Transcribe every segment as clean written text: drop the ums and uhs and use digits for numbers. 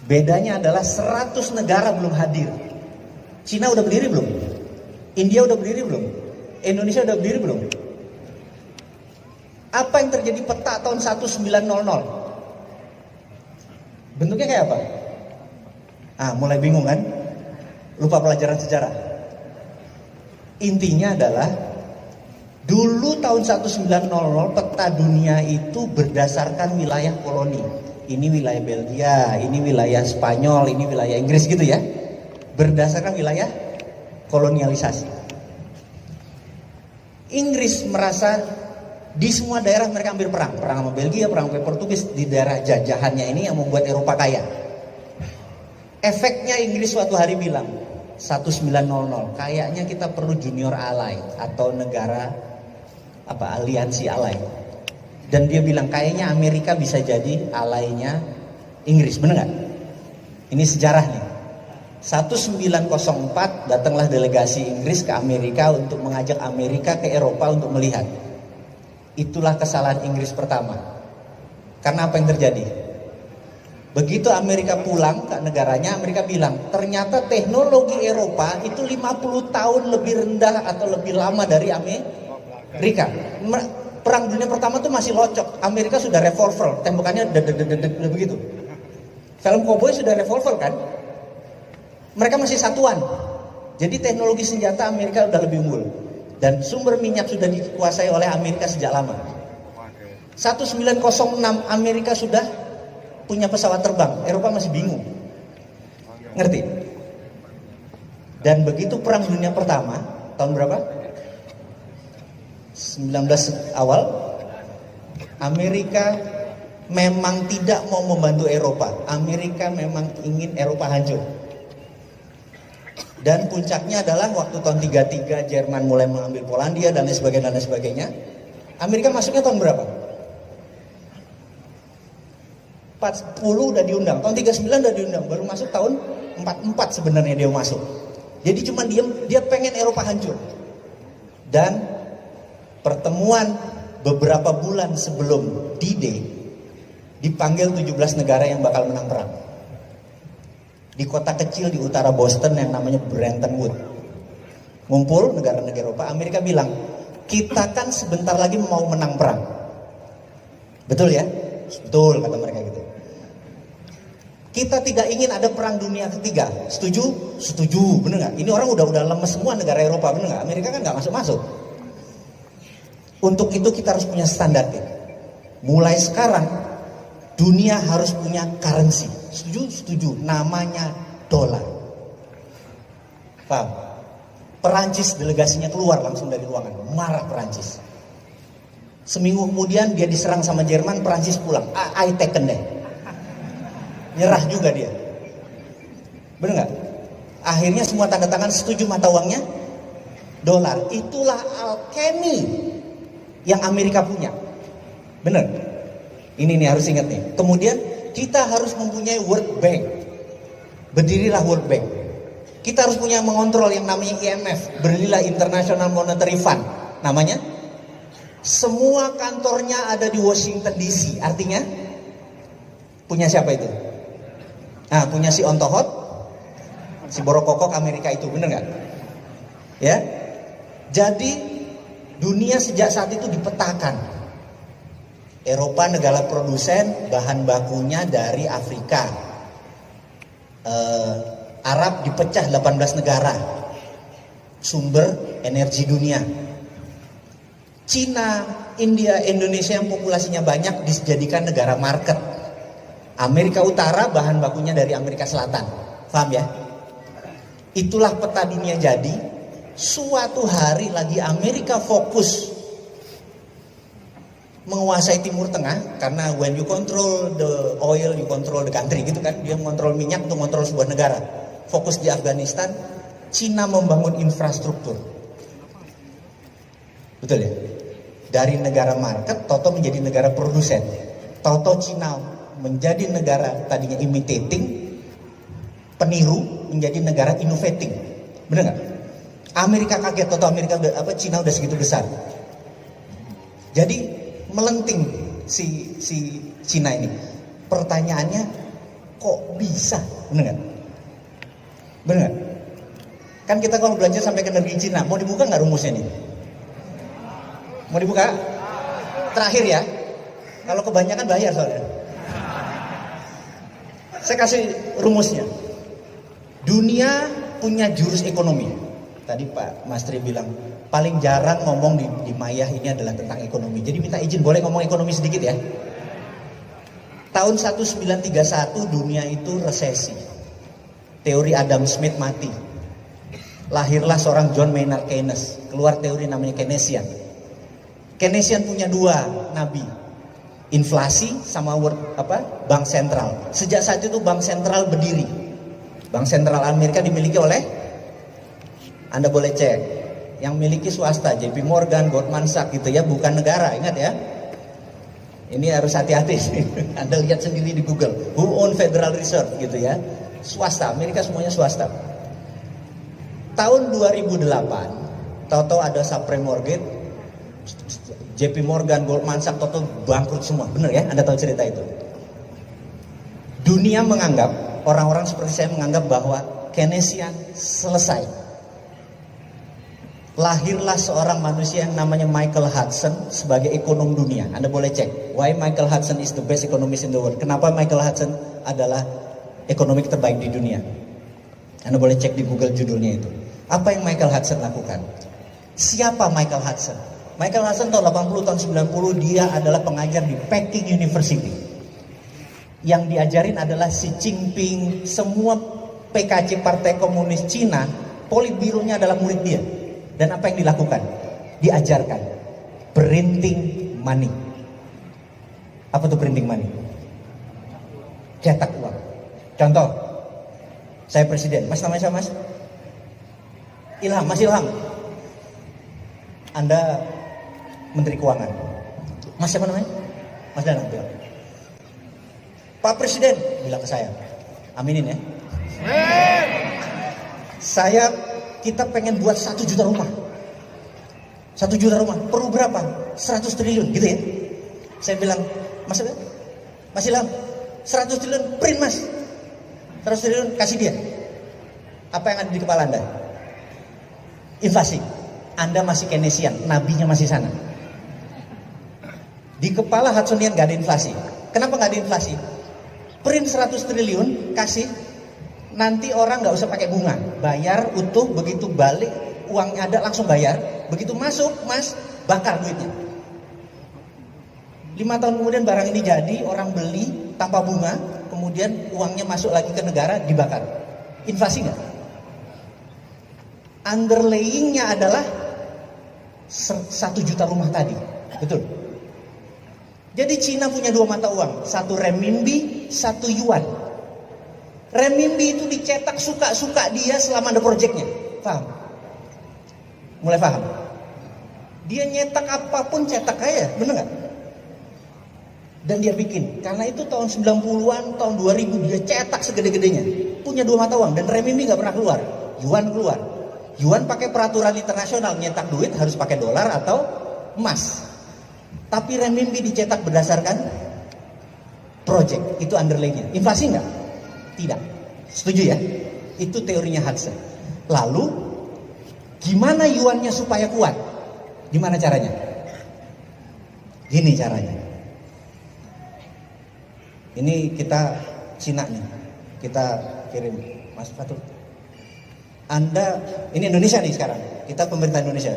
Bedanya adalah 100 negara belum hadir. Cina udah berdiri belum? India udah berdiri belum? Indonesia udah berdiri belum? Apa yang terjadi peta tahun 1900? Bentuknya kayak apa? Mulai bingung kan? Lupa pelajaran sejarah. Intinya adalah dulu tahun 1900 peta dunia itu berdasarkan wilayah koloni. Ini wilayah Belgia, ini wilayah Spanyol, ini wilayah Inggris gitu ya. Berdasarkan wilayah kolonialisasi. Inggris merasa di semua daerah mereka ambil perang sama Belgia, perang sama Portugis di daerah jajahannya ini yang membuat Eropa kaya. Efeknya Inggris suatu hari bilang 1900 kayaknya kita perlu junior ally atau negara aliansi ally. Dan dia bilang kayaknya Amerika bisa jadi alainya Inggris, bener nggak? Ini sejarah nih. 1904 datanglah delegasi Inggris ke Amerika untuk mengajak Amerika ke Eropa untuk melihat. Itulah kesalahan Inggris pertama. Karena apa yang terjadi? Begitu Amerika pulang ke negaranya, Amerika bilang, ternyata teknologi Eropa itu 50 tahun lebih rendah atau lebih lama dari Amerika. Perang dunia pertama tuh masih locok. Amerika sudah revolver, tembakannya udah begitu. Film Cowboy sudah revolver kan? Mereka masih satuan. Jadi teknologi senjata Amerika udah lebih unggul. Dan sumber minyak sudah dikuasai oleh Amerika sejak lama. 1906 Amerika sudah punya pesawat terbang. Eropa masih bingung. Ngerti? Dan begitu perang dunia pertama, tahun berapa? 19 awal, Amerika memang tidak mau membantu Eropa. Amerika memang ingin Eropa hancur. Dan puncaknya adalah waktu tahun 33 Jerman mulai mengambil Polandia dan lain sebagainya. Amerika masuknya tahun berapa? 40 udah diundang, tahun 39 udah diundang, baru masuk tahun 44 sebenarnya dia masuk. Jadi cuma dia pengen Eropa hancur. Dan pertemuan beberapa bulan sebelum D-Day dipanggil 17 negara yang bakal menang perang. Di kota kecil di utara Boston yang namanya Bretton Woods. Ngumpul negara-negara Eropa, Amerika bilang, kita kan sebentar lagi mau menang perang. Betul ya? Betul kata mereka gitu. Kita tidak ingin ada perang dunia ketiga. Setuju? Setuju, bener nggak? Ini orang udah lemes semua negara Eropa, bener nggak? Amerika kan nggak masuk-masuk. Untuk itu kita harus punya standar. Mulai sekarang dunia harus punya currency. Setuju? Setuju. Namanya dolar. Paham? Perancis delegasinya keluar langsung dari ruangan. Marah Perancis. Seminggu kemudian dia diserang sama Jerman, Perancis pulang. I taken deh. Nyerah juga dia. Bener nggak? Akhirnya semua tanda tangan setuju mata uangnya dolar. Itulah alkemi yang Amerika punya. Bener? Ini nih harus ingat nih. Kemudian kita harus mempunyai World Bank. Berdirilah World Bank. Kita harus punya mengontrol yang namanya IMF. Berdirilah International Monetary Fund. Namanya. Semua kantornya ada di Washington DC. Artinya punya siapa itu? Punya si Ontohot, si Borokokok Amerika itu, bener nggak? Ya. Jadi dunia sejak saat itu dipetakan. Eropa negara produsen, bahan bakunya dari Afrika. Arab dipecah 18 negara. Sumber energi dunia. Cina, India, Indonesia yang populasinya banyak dijadikan negara market. Amerika Utara bahan bakunya dari Amerika Selatan. Paham ya? Itulah peta dunia jadi. Suatu hari lagi Amerika fokus menguasai Timur Tengah, karena when you control the oil, you control the country gitu kan. Dia mengontrol minyak untuk mengontrol sebuah negara. Fokus di Afghanistan, Cina membangun infrastruktur. Betul ya? Dari negara market, toto menjadi negara produsen. Toto Cina menjadi negara tadinya imitating, peniru, menjadi negara innovating. Bener nggak? Amerika kaget, toto Cina udah segitu besar. Jadi melenting si Cina ini. Pertanyaannya, Kok bisa? Bener nggak? Bener nggak? Kan kita kalau belajar sampai ke negeri Cina, mau dibuka nggak rumusnya nih? Mau dibuka? Terakhir ya. Kalau kebanyakan bayar soalnya. Saya kasih rumusnya. Dunia punya jurus ekonomi. Tadi Pak Mastri bilang paling jarang ngomong di Mayah ini adalah tentang ekonomi. Jadi minta izin boleh ngomong ekonomi sedikit ya. Tahun 1931 dunia itu resesi. Teori Adam Smith mati. Lahirlah seorang John Maynard Keynes. Keluar teori namanya Keynesian. Keynesian punya dua nabi. Inflasi sama bank sentral. Sejak saat itu bank sentral berdiri. Bank sentral Amerika dimiliki oleh, Anda boleh cek, yang miliki swasta, JP Morgan, Goldman Sachs gitu ya, bukan negara, ingat ya. Ini harus hati-hati. Anda lihat sendiri di Google, who own Federal Reserve gitu ya. Swasta, Amerika semuanya swasta. Tahun 2008, tahu-tahu ada subprime mortgage, JP Morgan, Goldman Sachs, toto bangkrut semua. Bener ya? Anda tahu cerita itu. Dunia menganggap, orang-orang seperti saya menganggap bahwa Keynesian selesai. Lahirlah seorang manusia yang namanya Michael Hudson sebagai ekonom dunia. Anda boleh cek, why Michael Hudson is the best economist in the world. Kenapa Michael Hudson adalah ekonomi terbaik di dunia. Anda boleh cek di Google judulnya itu. Apa yang Michael Hudson lakukan? Siapa Michael Hudson? Michael Hudson tahun 80, tahun 90 dia adalah pengajar di Peking University. Yang diajarin adalah Xi Jinping, semua PKC Partai Komunis Cina, politbironya adalah murid dia. Dan apa yang dilakukan? Diajarkan printing money. Apa tuh printing money? Cetak uang. Contoh, saya presiden, Mas namanya siapa Mas? Ilham, Mas Ilham. Anda Menteri Keuangan. Mas siapa namanya? Mas Danang. Pak Presiden bilang ke saya, aminin ya. Kita pengen buat 1 juta rumah. 1 juta rumah, perlu berapa? 100 triliun gitu ya. Saya bilang, Mas Ilham, 100 triliun print Mas. 100 triliun kasih dia. Apa yang ada di kepala Anda? Inflasi. Anda masih Keynesian, nabinya masih sana. Di kepala Hudsonian gak ada inflasi. Kenapa gak ada inflasi? Print 100 triliun, kasih. Nanti orang gak usah pakai bunga. Bayar utuh, begitu balik, uangnya ada langsung bayar. Begitu masuk, Mas, bakar duitnya. 5 tahun kemudian barang ini jadi, orang beli tanpa bunga. Kemudian uangnya masuk lagi ke negara, dibakar. Inflasi gak? Underlayingnya adalah 1 juta rumah tadi. Betul. Jadi Cina punya 2 mata uang, 1 renminbi, 1 yuan. Renminbi itu dicetak suka-suka dia selama ada proyeknya. Paham? Mulai paham? Dia nyetak apapun cetak aja, bener gak? Dan dia bikin, karena itu tahun 90-an, tahun 2000 dia cetak segede-gedenya. Punya 2 mata uang dan renminbi gak pernah keluar. Yuan keluar. Yuan pakai peraturan internasional, nyetak duit harus pakai dolar atau emas. Tapi renminbi dicetak berdasarkan project, itu underlaynya. Inflasi enggak? Tidak. Setuju ya? Itu teorinya Hudson. Lalu gimana yuannya supaya kuat? Gimana caranya? Gini caranya. Ini kita Cina nih. Kita kirim Mas Fatul. Anda, ini Indonesia nih sekarang. Kita pemerintah Indonesia.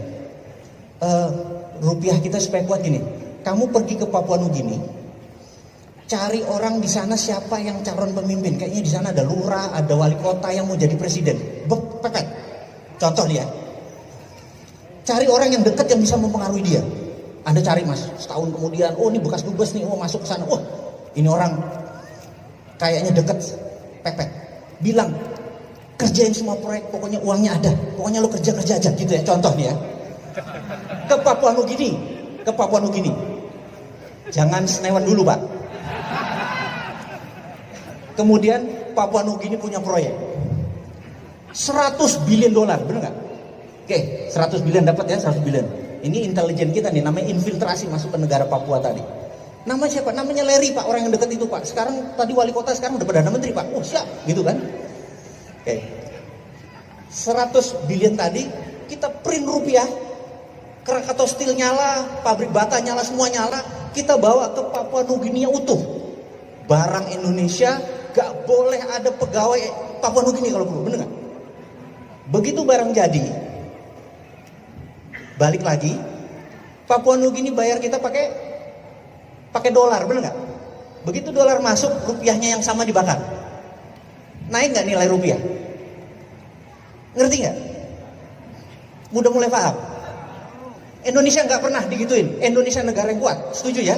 Rupiah kita supaya kuat gini. Kamu pergi ke Papua Nugini, cari orang di sana siapa yang calon pemimpin. Kayaknya di sana ada lurah, ada wali kota yang mau jadi presiden. Pepet. Contoh dia. Cari orang yang dekat yang bisa mempengaruhi dia. Anda cari Mas, setahun kemudian, oh ini bekas dubes nih, oh masuk ke sana. Wah, ini orang kayaknya dekat, pepet. Bilang, kerjain semua proyek, pokoknya uangnya ada. Pokoknya lo kerja aja gitu ya, contoh nih ya. Ke Papua Nugini. Jangan senewan dulu Pak. Kemudian Papua Nugini punya proyek 100 billion dolar, bener gak? Oke, 100 billion dapat ya, 100 billion. Ini intelijen kita nih, namanya infiltrasi masuk ke negara Papua tadi. Nama siapa? Namanya Larry Pak, orang yang dekat itu Pak. Sekarang tadi wali kota, sekarang udah Perdana Menteri Pak. Oh siap, gitu kan? Oke. 100 billion tadi kita print rupiah, Krakatau Steel nyala, pabrik bata nyala, semua nyala. Kita bawa ke Papua Nugini utuh. Barang Indonesia gak boleh ada pegawai Papua Nugini kalau perlu, bener gak? Begitu barang jadi, balik lagi, Papua Nugini bayar kita pakai dolar, bener gak? Begitu dolar masuk, rupiahnya yang sama dibakar. Naik gak nilai rupiah? Ngerti gak? Udah mulai paham? Indonesia nggak pernah digituin. Indonesia negara yang kuat, setuju ya?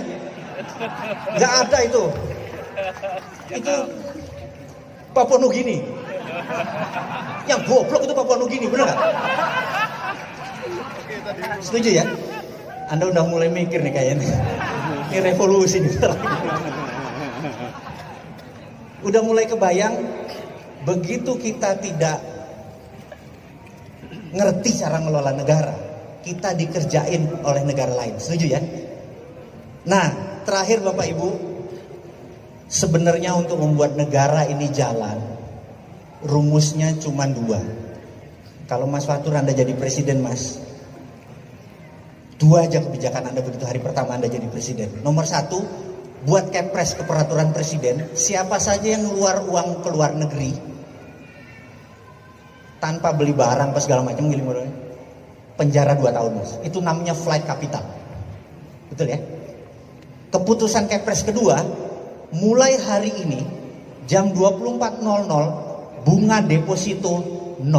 Nggak ada itu. Itu Papua Nugini. Yang goblok itu Papua Nugini, bener nggak? Setuju ya? Anda udah mulai mikir nih kayaknya. Ini revolusi nih. Udah mulai kebayang. Begitu kita tidak ngerti cara ngelola negara, kita dikerjain oleh negara lain, setuju ya? Nah, terakhir Bapak Ibu, sebenarnya untuk membuat negara ini jalan, rumusnya cuma 2. Kalau Mas Fatur Anda jadi presiden Mas, 2 aja kebijakan Anda begitu hari pertama Anda jadi presiden. Nomor 1, buat kepres ke peraturan presiden, siapa saja yang ngeluar uang ke luar negeri, tanpa beli barang apa segala macam, penjara 2 tahun Mas. Itu namanya flight capital. Betul ya? Keputusan Kepres kedua, mulai hari ini jam 24.00 bunga deposito 0.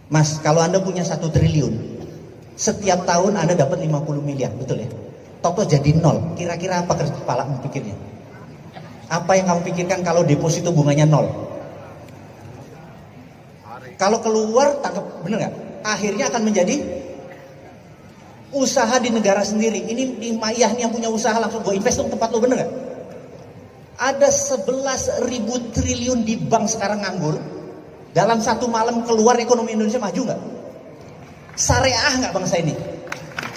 Mas, kalau Anda punya 1 triliun, setiap tahun Anda dapat 50 miliar, betul ya? Toto jadi 0. Kira-kira apa kepala pikirnya? Apa yang kamu pikirkan kalau deposito bunganya 0? Kalau keluar tangkap, bener nggak? Akhirnya akan menjadi usaha di negara sendiri. Ini di Mayah nih yang punya usaha, langsung gue invest dong tempat lo, bener nggak? Ada 11.000 triliun di bank sekarang nganggur. Dalam 1 malam keluar, ekonomi Indonesia maju nggak? Syariah nggak bangsa ini?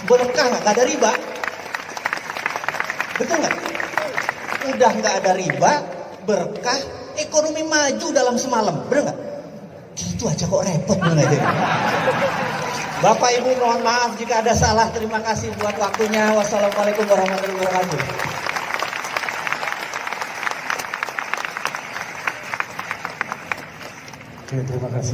Berkah nggak? Nggak ada riba. Betul nggak? Udah nggak ada riba, berkah, ekonomi maju dalam semalam, bener nggak? Itu aja kok repot bener aja. Bapak Ibu mohon maaf jika ada salah. Terima kasih buat waktunya. Wassalamualaikum warahmatullahi wabarakatuh. Oke, terima kasih.